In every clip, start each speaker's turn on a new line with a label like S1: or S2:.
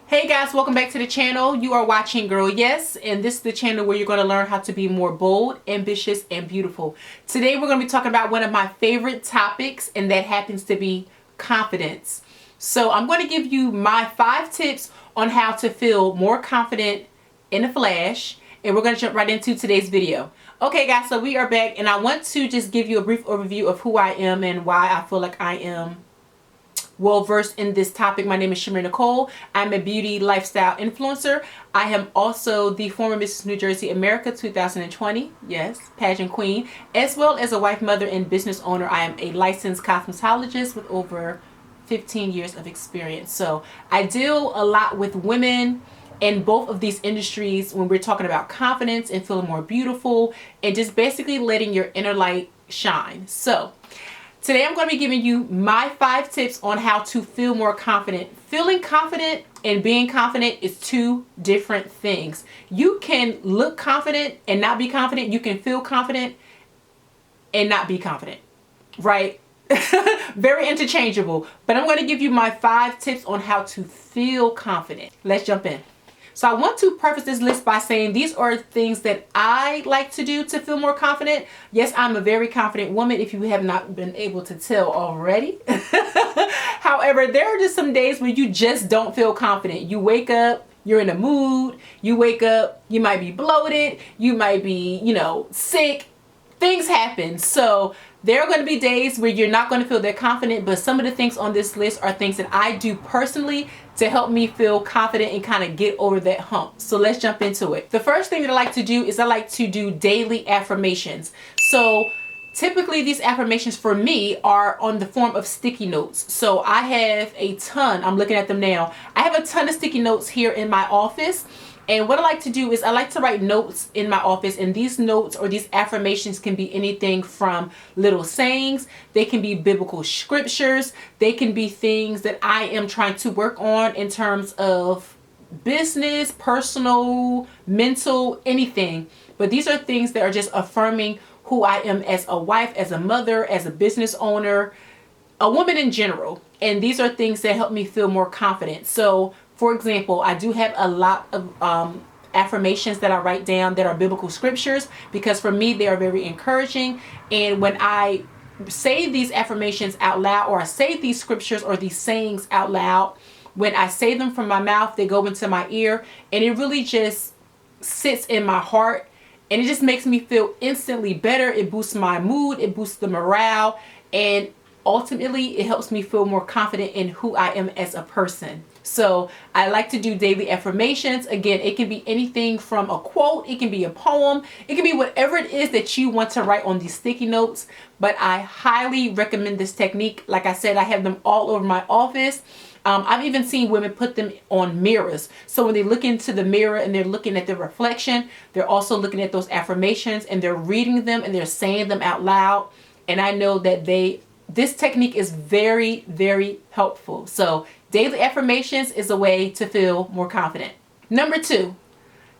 S1: Hey guys, welcome back to the channel. You are watching Girl Yes, and this is the channel where you're going to learn how to be more bold, ambitious, and beautiful. Today we're going to be talking about one of my favorite topics, and that happens to be confidence. So I'm going to give you my 5 tips on how to feel more confident in a flash, and we're going to jump right into today's video. Okay guys, so we are back, and I want to just give you a brief overview of who I am and why I feel like I am well versed in this topic. My name is Shamir Nicole. I'm a beauty lifestyle influencer. I am also the former Mrs. New Jersey America 2020, yes, pageant queen, as well as a wife, mother, and business owner. I am a licensed cosmetologist with over 15 years of experience. So I deal a lot with women in both of these industries when we're talking about confidence and feeling more beautiful and just basically letting your inner light shine. So today I'm going to be giving you my 5 tips on how to feel more confident. Feeling confident and being confident is 2 different things. You can look confident and not be confident. You can feel confident and not be confident, right? Very interchangeable. But I'm going to give you my 5 tips on how to feel confident. Let's jump in. So I want to preface this list by saying these are things that I like to do to feel more confident. Yes, I'm a very confident woman, if you have not been able to tell already. However, there are just some days where you just don't feel confident. You wake up, you're in a mood. You wake up, you might be bloated. You might be, sick. Things happen. So there are going to be days where you're not going to feel that confident, but some of the things on this list are things that I do personally to help me feel confident and kind of get over that hump. So let's jump into it. The first thing that I like to do is I like to do daily affirmations. So typically these affirmations for me are on the form of sticky notes. So I have a ton, I'm looking at them now. I have a ton of sticky notes here in my office. And what I like to do is I like to write notes in my office, and these notes or these affirmations can be anything from little sayings. They can be biblical scriptures. They can be things that I am trying to work on in terms of business, personal, mental, anything. But these are things that are just affirming who I am as a wife, as a mother, as a business owner, a woman in general. And these are things that help me feel more confident. So for example, I do have a lot of affirmations that I write down that are biblical scriptures, because for me, they are very encouraging. And when I say these affirmations out loud, or I say these scriptures or these sayings out loud, when I say them from my mouth, they go into my ear, and it really just sits in my heart, and it just makes me feel instantly better. It boosts my mood, it boosts the morale, and ultimately it helps me feel more confident in who I am as a person. So I like to do daily affirmations. Again, it can be anything from a quote, it can be a poem, it can be whatever it is that you want to write on these sticky notes. But I highly recommend this technique. Like I said, I have them all over my office. I've even seen women put them on mirrors. So when they look into the mirror and they're looking at the reflection, they're also looking at those affirmations and they're reading them and they're saying them out loud. And I know that this technique is very, very helpful. So daily affirmations is a way to feel more confident. Number 2,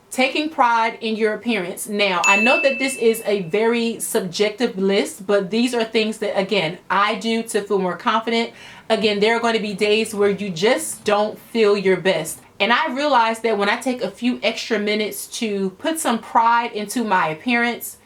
S1: taking pride in your appearance. Now, I know that this is a very subjective list, but these are things that, again, I do to feel more confident. Again, there are going to be days where you just don't feel your best. And I realize that when I take a few extra minutes to put some pride into my appearance,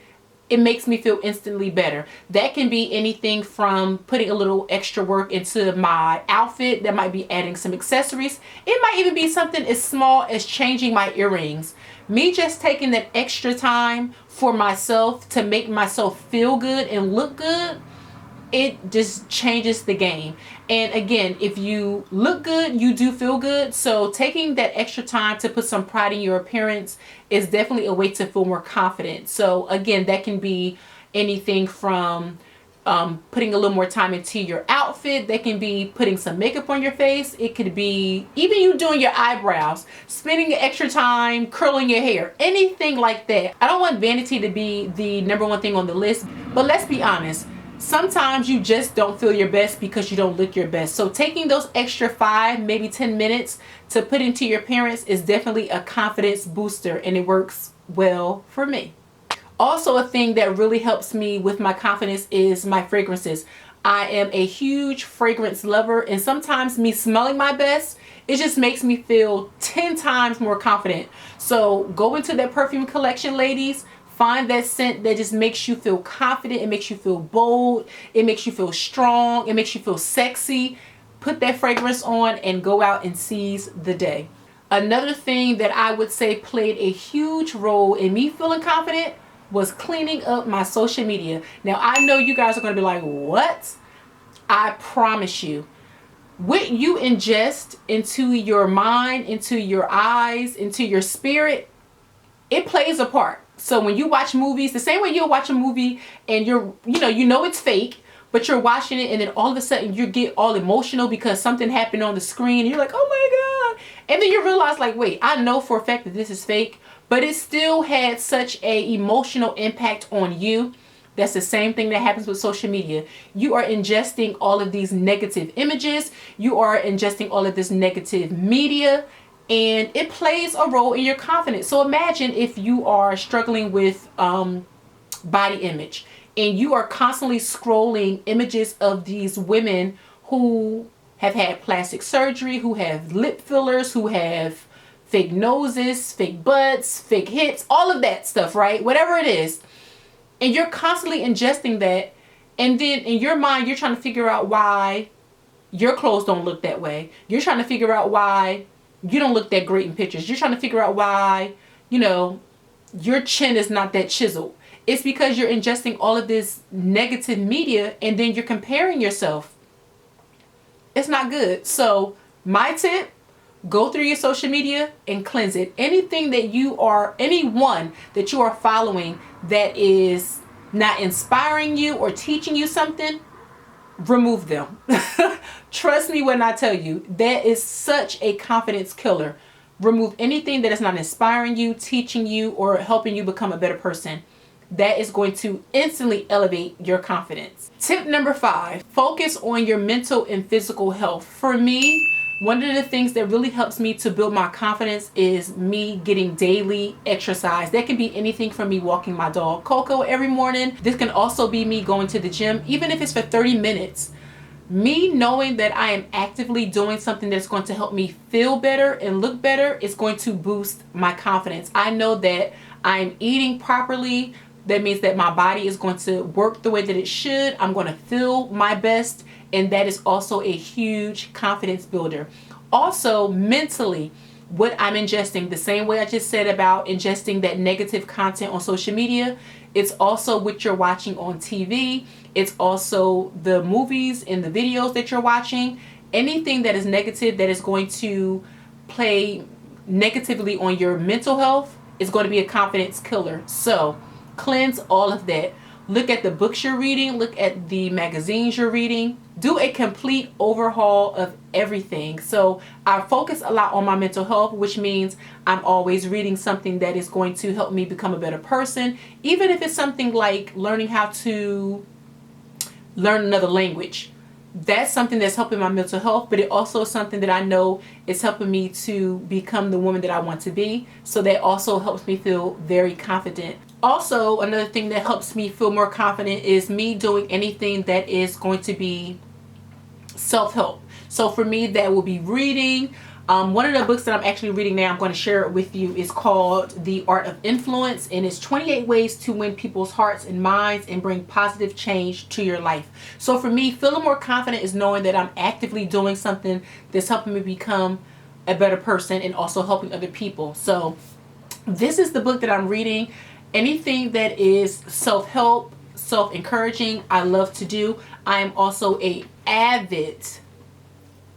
S1: it makes me feel instantly better. That can be anything from putting a little extra work into my outfit. That might be adding some accessories. It might even be something as small as changing my earrings. Me just taking that extra time for myself to make myself feel good and look good, it just changes the game. And again, if you look good, you do feel good. So taking that extra time to put some pride in your appearance is definitely a way to feel more confident. So again, that can be anything from putting a little more time into your outfit. That can be putting some makeup on your face. It could be even you doing your eyebrows, spending extra time curling your hair, anything like that. I don't want vanity to be the number 1 thing on the list, but let's be honest. Sometimes you just don't feel your best because you don't look your best. So taking those extra 5, maybe 10 minutes to put into your appearance is definitely a confidence booster, and it works well for me. Also, a thing that really helps me with my confidence is my fragrances. I am a huge fragrance lover, and sometimes me smelling my best, it just makes me feel 10 times more confident. So go into that perfume collection, ladies. Find that scent that just makes you feel confident. It makes you feel bold. It makes you feel strong. It makes you feel sexy. Put that fragrance on and go out and seize the day. Another thing that I would say played a huge role in me feeling confident was cleaning up my social media. Now, I know you guys are going to be like, what? I promise you, what you ingest into your mind, into your eyes, into your spirit, it plays a part. So when you watch movies, the same way you'll watch a movie and you know it's fake, but you're watching it and then all of a sudden you get all emotional because something happened on the screen and you're like, oh my God. And then you realize like, wait, I know for a fact that this is fake, but it still had such a emotional impact on you. That's the same thing that happens with social media. You are ingesting all of these negative images. You are ingesting all of this negative media, and it plays a role in your confidence. So imagine if you are struggling with body image and you are constantly scrolling images of these women who have had plastic surgery, who have lip fillers, who have fake noses, fake butts, fake hips, all of that stuff, right? Whatever it is. And you're constantly ingesting that. And then in your mind, you're trying to figure out why your clothes don't look that way. You're trying to figure out why you don't look that great in pictures. You're trying to figure out why, your chin is not that chiseled. It's because you're ingesting all of this negative media and then you're comparing yourself. It's not good. So my tip, go through your social media and cleanse it. Anyone that you are following that is not inspiring you or teaching you something, remove them. Trust me when I tell you, that is such a confidence killer. Remove anything that is not inspiring you, teaching you, or helping you become a better person. That is going to instantly elevate your confidence. Tip number 5, focus on your mental and physical health. For me, one of the things that really helps me to build my confidence is me getting daily exercise. That can be anything from me walking my dog Coco every morning. This can also be me going to the gym, even if it's for 30 minutes. Me knowing that I am actively doing something that's going to help me feel better and look better is going to boost my confidence. I know that I'm eating properly. That means that my body is going to work the way that it should. I'm going to feel my best. And that is also a huge confidence builder. Also, mentally, what I'm ingesting, the same way I just said about ingesting that negative content on social media, it's also what you're watching on TV. It's also the movies and the videos that you're watching. Anything that is negative that is going to play negatively on your mental health is going to be a confidence killer. So cleanse all of that. Look at the books you're reading. Look at the magazines you're reading. Do a complete overhaul of everything. So I focus a lot on my mental health, which means I'm always reading something that is going to help me become a better person. Even if it's something like learning how to learn another language. That's something that's helping my mental health, but it also is something that I know is helping me to become the woman that I want to be. So that also helps me feel very confident. Also, another thing that helps me feel more confident is me doing anything that is going to be self-help. So for me, that will be reading. One of the books that I'm actually reading now, I'm going to share it with you, is called The Art of Influence, and it's 28 ways to win people's hearts and minds and bring positive change to your life. So for me, feeling more confident is knowing that I'm actively doing something that's helping me become a better person and also helping other people. So this is the book that I'm reading. Anything that is self-help, self-encouraging, I love to do. I am also a avid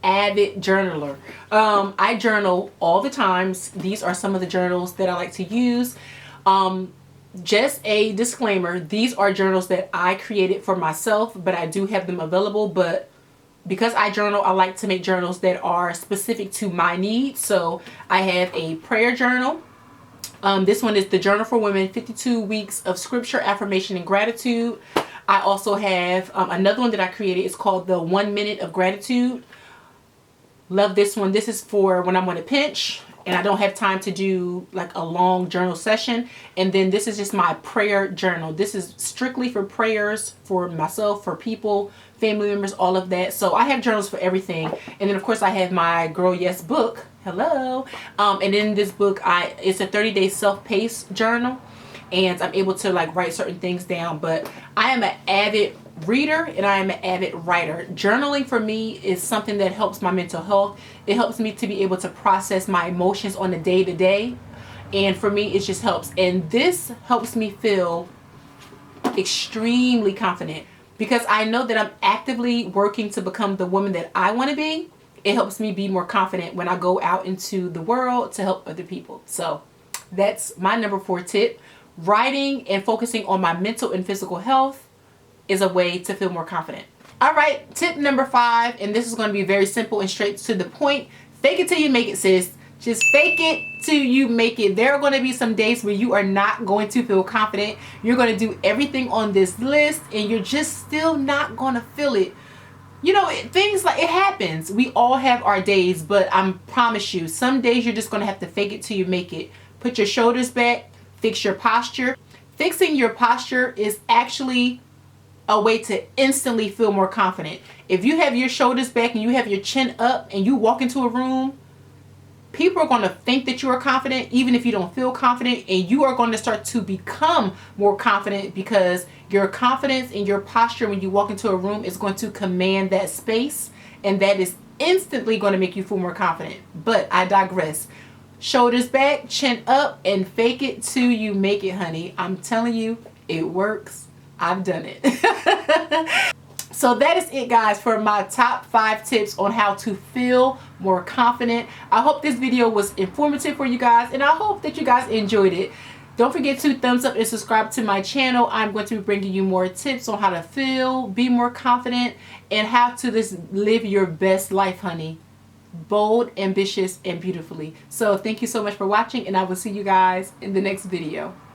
S1: journaler. I journal all the times. These are some of the journals that I like to use. Just a disclaimer, these are journals that I created for myself, but I do have them available. But because I journal, I like to make journals that are specific to my needs. So I have a prayer journal. This one is the Journal for Women, 52 Weeks of Scripture, Affirmation, and Gratitude. I also have another one that I created. It's called the 1 Minute of Gratitude. Love this one. This is for when I'm on a pinch and I don't have time to do like a long journal session. And then this is just my prayer journal. This is strictly for prayers for myself, for people. family members, all of that. So I have journals for everything. And then of course I have my Girl Yes book. Hello. And in this book, it's a 30-day self-paced journal, and I'm able to like write certain things down. But I am an avid reader and I am an avid writer. Journaling for me is something that helps my mental health. It helps me to be able to process my emotions on a day-to-day. And for me, it just helps. And this helps me feel extremely confident because I know that I'm actively working to become the woman that I want to be. It helps me be more confident when I go out into the world to help other people. So that's my number 4 tip. Writing and focusing on my mental and physical health is a way to feel more confident. All right, tip number 5, and this is going to be very simple and straight to the point. Fake it till you make it, sis. Just fake it till you make it. There are going to be some days where you are not going to feel confident. You're going to do everything on this list and you're just still not going to feel it. You know, things like it happens. We all have our days, but I promise you, some days you're just going to have to fake it till you make it. Put your shoulders back, fix your posture. Fixing your posture is actually a way to instantly feel more confident. If you have your shoulders back and you have your chin up and you walk into a room, people are going to think that you are confident even if you don't feel confident, and you are going to start to become more confident because your confidence and your posture when you walk into a room is going to command that space, and that is instantly going to make you feel more confident. But I digress. Shoulders back, chin up, and fake it till you make it, honey. I'm telling you, it works. I've done it. So that is it, guys, for my top 5 tips on how to feel more confident. I hope this video was informative for you guys, and I hope that you guys enjoyed it. Don't forget to thumbs up and subscribe to my channel. I'm going to be bringing you more tips on how to feel, be more confident, and how to just live your best life, honey. Bold, ambitious, and beautifully. So thank you so much for watching, and I will see you guys in the next video.